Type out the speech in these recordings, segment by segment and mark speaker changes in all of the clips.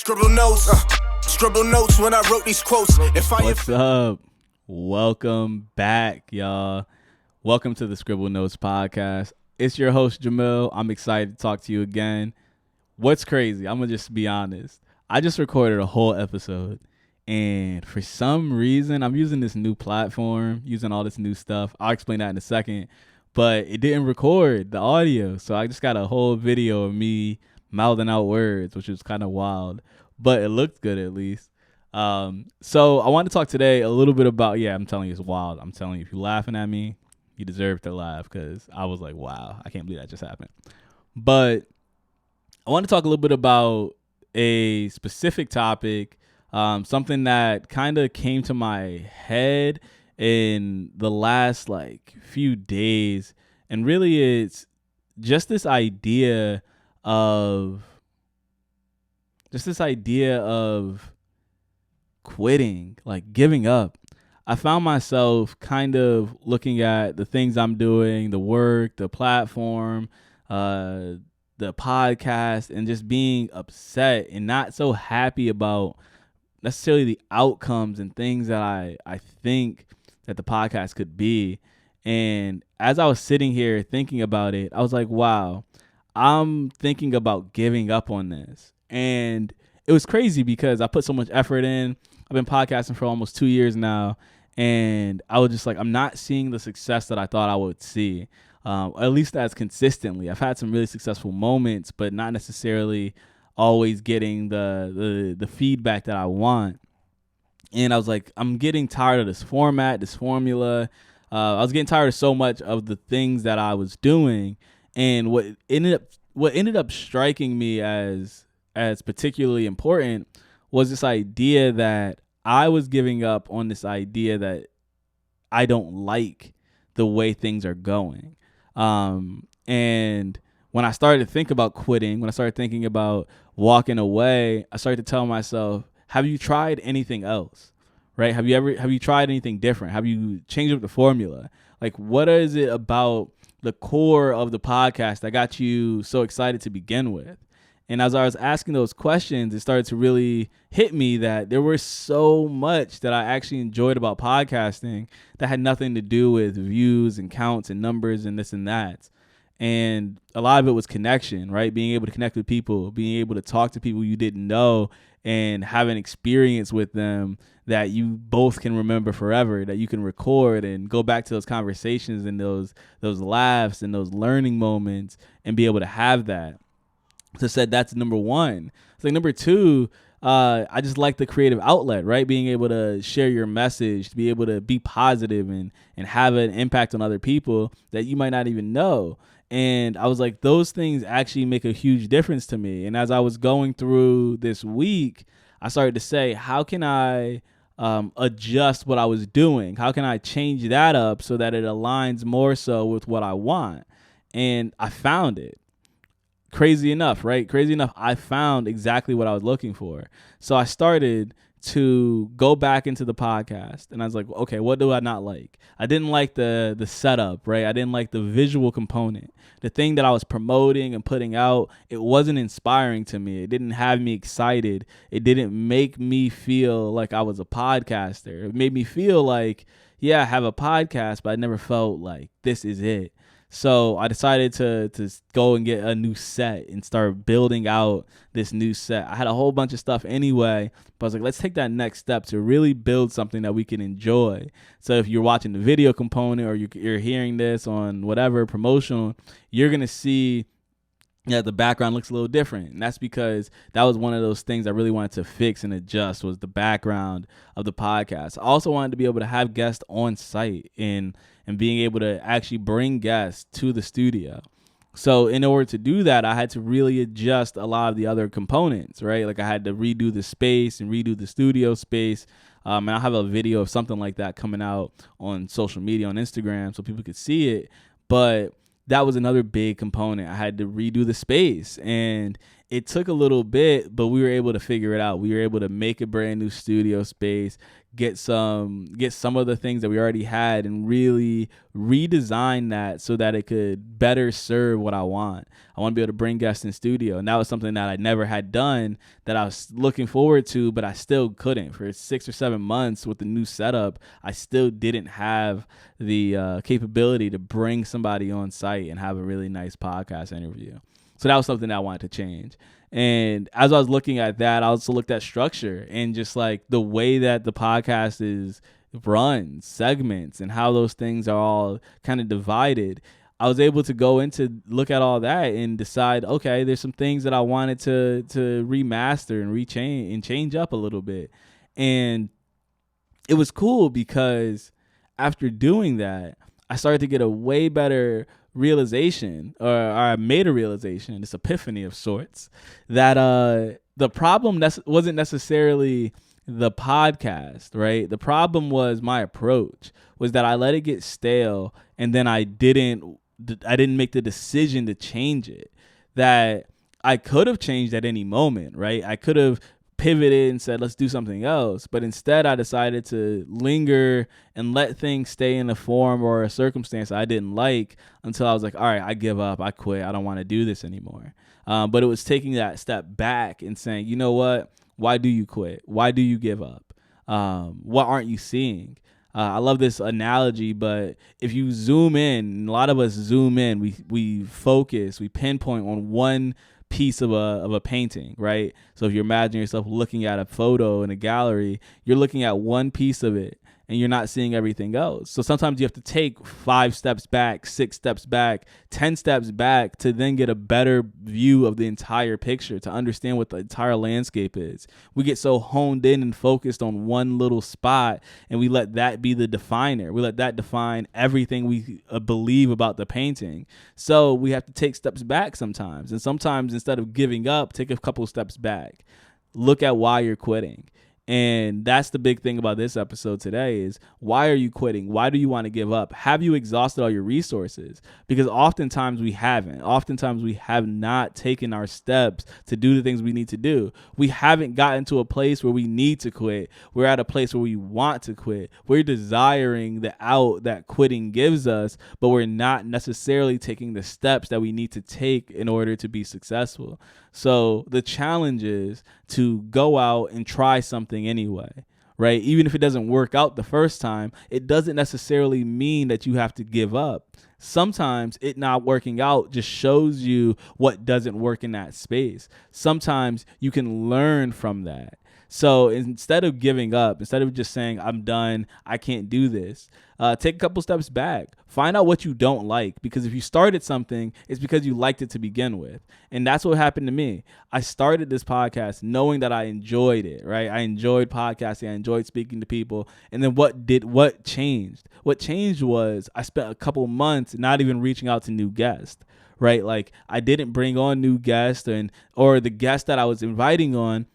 Speaker 1: Scribble notes when I wrote these quotes.
Speaker 2: What's up? Welcome back, y'all. Welcome to the Scribble Notes podcast. It's your host, Jamil. I'm excited to talk to you again. What's crazy? I'm going to just be honest. I just recorded a whole episode, and for some reason, I'm using this new platform, using all this new stuff. I'll explain that in a second, but it didn't record the audio, so I just got a whole video of me mouthing out words, which was kind of wild, but it looked good at least. So I want to talk today a little bit about, I'm telling you, it's wild. I'm telling you, if you're laughing at me, you deserve to laugh, because I was like, wow, I can't believe that just happened. But I want to talk a little bit about a specific topic, something that kind of came to my head in the last few days, and really it's just this idea of quitting, like giving up. I found myself kind of looking at the things I'm doing, the work, the platform, the podcast, and just being upset and not so happy about necessarily the outcomes and things that I think that the podcast could be. And as I was sitting here thinking about it, I was like, wow, I'm thinking about giving up on this. And it was crazy because I put so much effort in. I've been podcasting for almost 2 years now. And I was just like, I'm not seeing the success that I thought I would see, at least as consistently. I've had some really successful moments, but not necessarily always getting the feedback that I want. And I was like, I'm getting tired of this format, this formula. I was getting tired of so much of the things that I was doing. And what ended up striking me as particularly important was this idea that I was giving up on this idea that I don't like the way things are going. And when I started to think about quitting, when I started thinking about walking away, I started to tell myself, have you tried anything else? Right? Have you tried anything different? Have you changed up the formula? Like, what is it about the core of the podcast that got you so excited to begin with? And as I was asking those questions, it started to really hit me that there was so much that I actually enjoyed about podcasting that had nothing to do with views and counts and numbers and this and that. And a lot of it was connection, right? Being able to connect with people, being able to talk to people you didn't know and have an experience with them that you both can remember forever, that you can record and go back to those conversations and those laughs and those learning moments and be able to have that. So said that's number one. So number two, I just like the creative outlet, right? Being able to share your message, to be able to be positive and have an impact on other people that you might not even know. And I was like, those things actually make a huge difference to me. And as I was going through this week, I started to say, how can I adjust what I was doing? How can I change that up so that it aligns more so with what I want? And I found it. Crazy enough, right? Crazy enough, I found exactly what I was looking for. So I started to go back into the podcast, and I was like, okay, what do I not like? I didn't like the setup, right? I didn't like the visual component. The thing that I was promoting and putting out, it wasn't inspiring to me. It didn't have me excited. It didn't make me feel like I was a podcaster. It made me feel like, yeah, I have a podcast, but I never felt like this is it. So I decided to go and get a new set and start building out this new set. I had a whole bunch of stuff anyway, but I was like, let's take that next step to really build something that we can enjoy. So if you're watching the video component or you're hearing this on whatever promotional, you're going to see the background looks a little different. And that's because that was one of those things I really wanted to fix and adjust, was the background of the podcast. I also wanted to be able to have guests on site and being able to actually bring guests to the studio. So in order to do that, I had to really adjust a lot of the other components, right? Like I had to redo the space and redo the studio space. And I'll have a video of something like that coming out on social media, on Instagram, so people could see it. But that was another big component. I had to redo the space, and it took a little bit, but we were able to figure it out. We were able to make a brand new studio space, get some of the things that we already had, and really redesign that so that it could better serve what I want. I want to be able to bring guests in studio, and that was something that I never had done, that I was looking forward to, but I still couldn't. For 6 or 7 months with the new setup, I still didn't have the capability to bring somebody on site and have a really nice podcast interview. So that was something that I wanted to change. And as I was looking at that, I also looked at structure and just like the way that the podcast is run, segments, and how those things are all kind of divided. I was able to go into look at all that and decide, okay, there's some things that I wanted to remaster and change up a little bit. And it was cool because after doing that, I started to get a way better realization, or I made a realization, this epiphany of sorts, that the problem wasn't necessarily the podcast, right? The problem was my approach, was that I let it get stale, and then I didn't make the decision to change it. That I could have changed at any moment, right? I could have pivoted and said, let's do something else. But instead, I decided to linger and let things stay in a form or a circumstance I didn't like until I was like, all right, I give up. I quit. I don't want to do this anymore. But it was taking that step back and saying, you know what? Why do you quit? Why do you give up? What aren't you seeing? I love this analogy, but if you zoom in, a lot of us zoom in, we focus, we pinpoint on one piece of a painting, right? So if you imagine yourself looking at a photo in a gallery, you're looking at one piece of it and you're not seeing everything else. So sometimes you have to take 5 steps back, 6 steps back, 10 steps back to then get a better view of the entire picture, to understand what the entire landscape is. We get so honed in and focused on one little spot, and we let that be the definer. We let that define everything we believe about the painting. So we have to take steps back sometimes. And sometimes instead of giving up, take a couple steps back. Look at why you're quitting. And that's the big thing about this episode today is, why are you quitting? Why do you want to give up? Have you exhausted all your resources? Because oftentimes we haven't. Oftentimes we have not taken our steps to do the things we need to do. We haven't gotten to a place where we need to quit. We're at a place where we want to quit. We're desiring the out that quitting gives us, but we're not necessarily taking the steps that we need to take in order to be successful. So the challenge is to go out and try something anyway, right? Even if it doesn't work out the first time, it doesn't necessarily mean that you have to give up. Sometimes it not working out just shows you what doesn't work in that space. Sometimes you can learn from that. So instead of giving up, instead of just saying, I'm done, I can't do this, take a couple steps back. Find out what you don't like, because if you started something, it's because you liked it to begin with. And that's what happened to me. I started this podcast knowing that I enjoyed it, right? I enjoyed podcasting. I enjoyed speaking to people. And then what changed? What changed was I spent a couple months not even reaching out to new guests, right? Like I didn't bring on new guests, or the guests that I was inviting on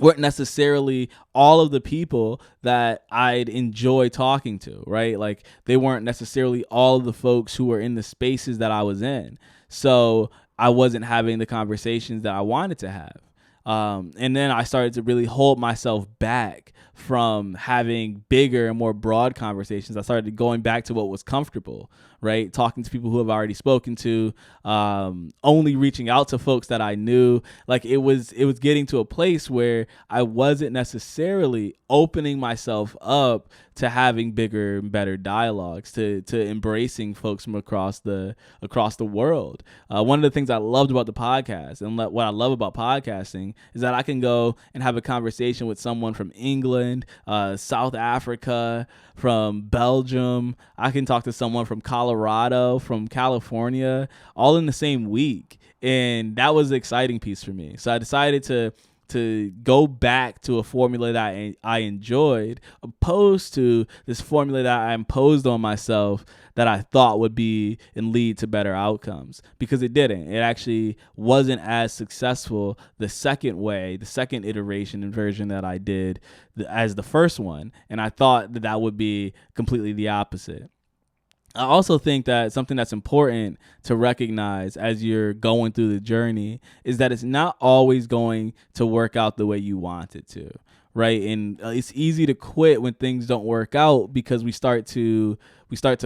Speaker 2: weren't necessarily all of the people that I'd enjoy talking to, right? Like they weren't necessarily all of the folks who were in the spaces that I was in. So I wasn't having the conversations that I wanted to have. And then I started to really hold myself back from having bigger and more broad conversations. I started going back to what was comfortable, right? Talking to people who I've already spoken to, only reaching out to folks that I knew. Like it was getting to a place where I wasn't necessarily opening myself up to having bigger and better dialogues, to embracing folks from across the world. One of the things I loved about the podcast, and what I love about podcasting, is that I can go and have a conversation with someone from England, South Africa, from Belgium. I can talk to someone from Colorado, from California, all in the same week. And that was the exciting piece for me. So I decided to go back to a formula that I enjoyed, opposed to this formula that I imposed on myself that I thought would be and lead to better outcomes, because it didn't. It actually wasn't as successful the second iteration and version that I did as the first one. And I thought that would be completely the opposite. I also think that something that's important to recognize as you're going through the journey is that it's not always going to work out the way you want it to, right? And it's easy to quit when things don't work out because we start to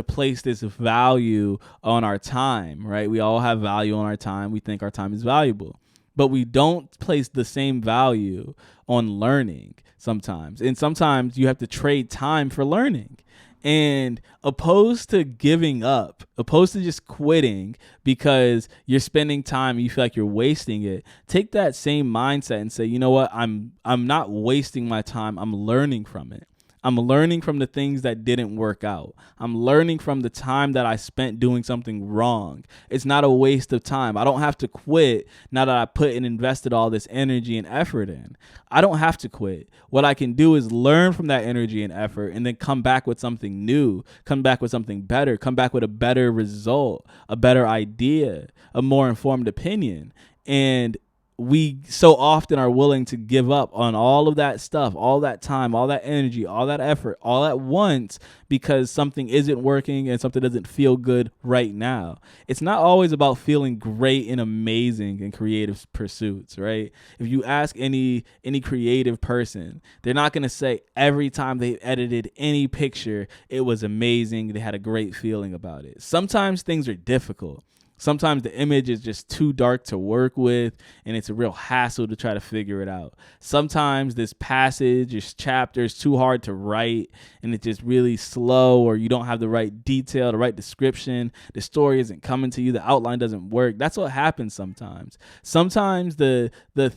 Speaker 2: place this value on our time, right? We all have value on our time. We think our time is valuable, but we don't place the same value on learning sometimes. And sometimes you have to trade time for learning. And opposed to giving up, opposed to just quitting because you're spending time, you feel like you're wasting it, take that same mindset and say, you know what, I'm not wasting my time. I'm learning from it. I'm learning from the things that didn't work out. I'm learning from the time that I spent doing something wrong. It's not a waste of time. I don't have to quit now that I put and invested all this energy and effort in. I don't have to quit. What I can do is learn from that energy and effort and then come back with something new, come back with something better, come back with a better result, a better idea, a more informed opinion. And we so often are willing to give up on all of that stuff, all that time, all that energy, all that effort, all at once because something isn't working and something doesn't feel good right now. It's not always about feeling great and amazing in creative pursuits, right? If you ask any creative person, they're not going to say every time they edited any picture, it was amazing, they had a great feeling about it. Sometimes things are difficult. Sometimes the image is just too dark to work with, and it's a real hassle to try to figure it out. Sometimes this passage, this chapter is too hard to write, and it's just really slow, or you don't have the right detail, the right description. The story isn't coming to you. The outline doesn't work. That's what happens sometimes. Sometimes the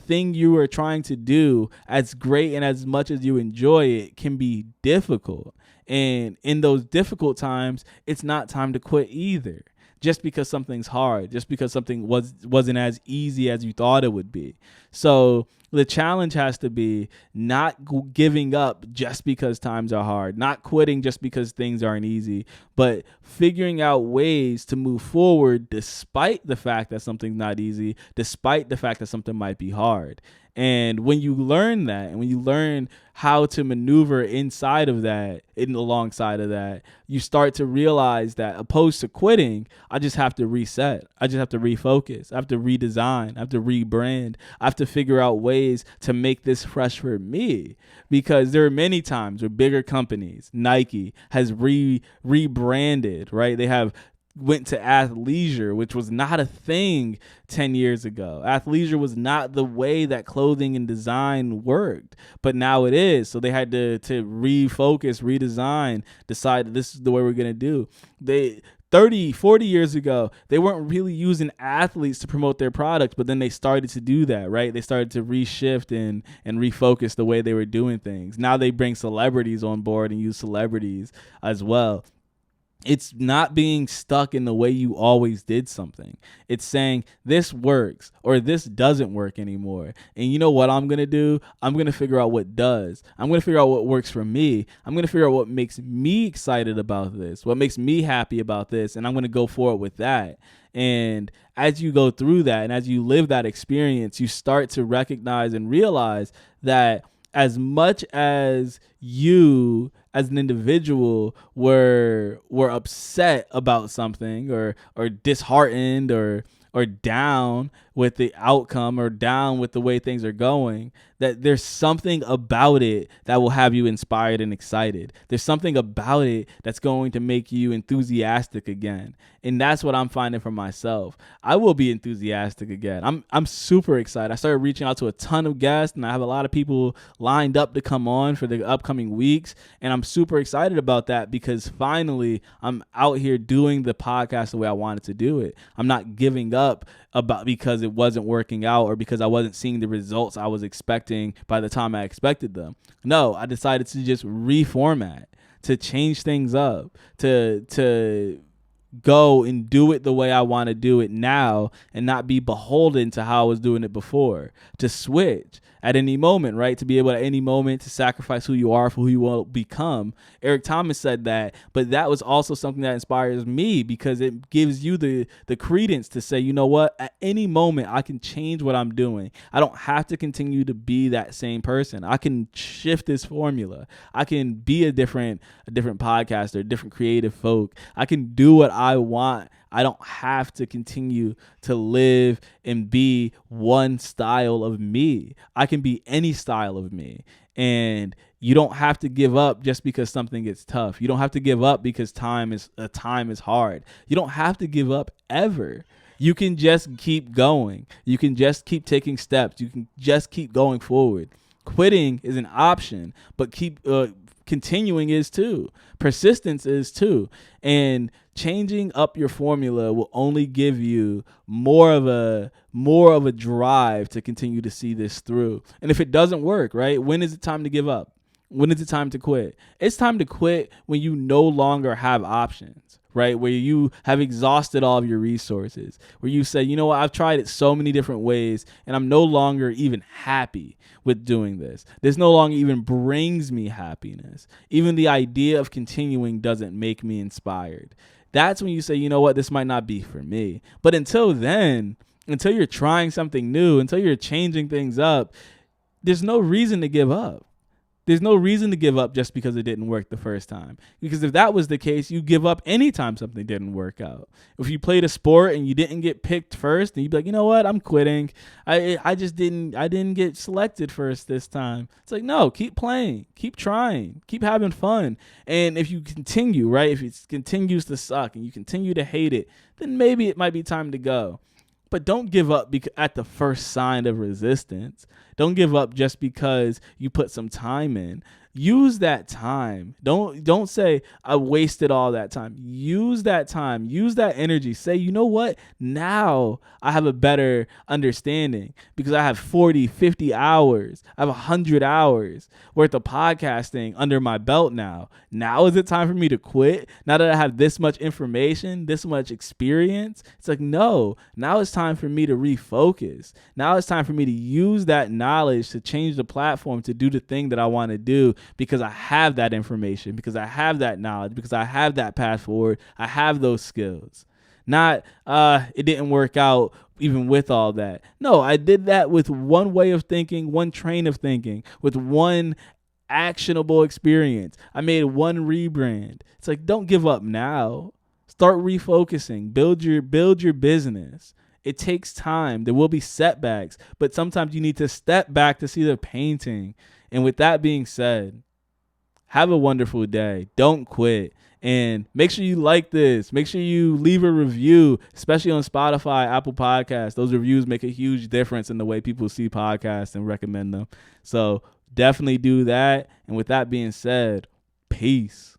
Speaker 2: thing you are trying to do, as great and as much as you enjoy it, can be difficult. And in those difficult times, it's not time to quit either. Just because something's hard, just because something wasn't as easy as you thought it would be. So the challenge has to be not giving up just because times are hard, not quitting just because things aren't easy, but figuring out ways to move forward despite the fact that something's not easy, despite the fact that something might be hard. And when you learn that, and when you learn how to maneuver inside of that, alongside of that, you start to realize that opposed to quitting, I just have to reset. I just have to refocus. I have to redesign. I have to rebrand. I have to figure out ways to make this fresh for me. Because there are many times where bigger companies, Nike, has rebranded, right? They have went to athleisure, which was not a thing 10 years ago. Athleisure was not the way that clothing and design worked, but now it is. So they had to refocus, redesign, decide that this is the way we're going to do. 30, 40 years ago, they weren't really using athletes to promote their products, but then they started to do that, right? They started to reshift and refocus the way they were doing things. Now they bring celebrities on board and use celebrities as well. It's not being stuck in the way you always did something. It's saying this works or this doesn't work anymore. And you know what I'm going to do? I'm going to figure out what does. I'm going to figure out what works for me. I'm going to figure out what makes me excited about this, what makes me happy about this. And I'm going to go forward with that. And as you go through that and as you live that experience, you start to recognize and realize that as much as you as an individual were upset about something or disheartened or down with the outcome or down with the way things are going, that there's something about it that will have you inspired and excited. There's something about it that's going to make you enthusiastic again. And that's what I'm finding for myself. I will be enthusiastic again. I'm super excited. I started reaching out to a ton of guests, and I have a lot of people lined up to come on for the upcoming weeks. And I'm super excited about that because finally I'm out here doing the podcast the way I wanted to do it. I'm not giving up because it wasn't working out or because I wasn't seeing the results I was expecting by the time I expected them. No, I decided to just reformat, to change things up, to go and do it the way I want to do it now and not be beholden to how I was doing it before, to switch. at any moment, right? To be able at any moment to sacrifice who you are for who you will become. Eric Thomas said that, but that was also something that inspires me because it gives you the credence to say, you know what, at any moment I can change what I'm doing. I don't have to continue to be that same person. I can shift this formula. I can be a different podcaster, a different creative folk. I can do what I want. I don't have to continue to live and be one style of me. I can be any style of me. And you don't have to give up just because something gets tough. You don't have to give up because time is hard. You don't have to give up ever. You can just keep going. You can just keep taking steps. You can just keep going forward. Quitting is an option, but continuing is too. Persistence is too. And changing up your formula will only give you more of a drive to continue to see this through. And if it doesn't work, right? When is it time to give up? When is it time to quit? It's time to quit when you no longer have options, right? Where you have exhausted all of your resources, where you say, you know what, I've tried it so many different ways and I'm no longer even happy with doing this. This no longer even brings me happiness. Even the idea of continuing doesn't make me inspired. That's when you say, you know what, this might not be for me. But until then, until you're trying something new, until you're changing things up, there's no reason to give up. There's no reason to give up just because it didn't work the first time. Because if that was the case, you give up anytime something didn't work out. If you played a sport and you didn't get picked first, then you'd be like, you know what, I'm quitting. I didn't get selected first this time. It's like, no, keep playing, keep trying, keep having fun. And if you continue, right, if it continues to suck and you continue to hate it, then maybe it might be time to go. But don't give up at the first sign of resistance. Don't give up just because you put some time in. Use that time. Don't say, I wasted all that time. Use that time. Use that energy. Say, you know what? Now I have a better understanding because I have 40, 50 hours. I have 100 hours worth of podcasting under my belt now. Now is it time for me to quit? Now that I have this much information, this much experience? It's like, no. Now it's time for me to refocus. Now it's time for me to use that knowledge to change the platform to do the thing that I want to do. Because I have that information, because I have that knowledge, because I have that path forward, I have those skills. Not, it didn't work out even with all that. No, I did that with one way of thinking, one train of thinking, with one actionable experience. I made one rebrand. It's like, don't give up now. Start refocusing. Build your business. It takes time. There will be setbacks, but sometimes you need to step back to see the painting. And with that being said, have a wonderful day. Don't quit. And make sure you like this. Make sure you leave a review, especially on Spotify, Apple Podcasts. Those reviews make a huge difference in the way people see podcasts and recommend them. So definitely do that. And with that being said, peace.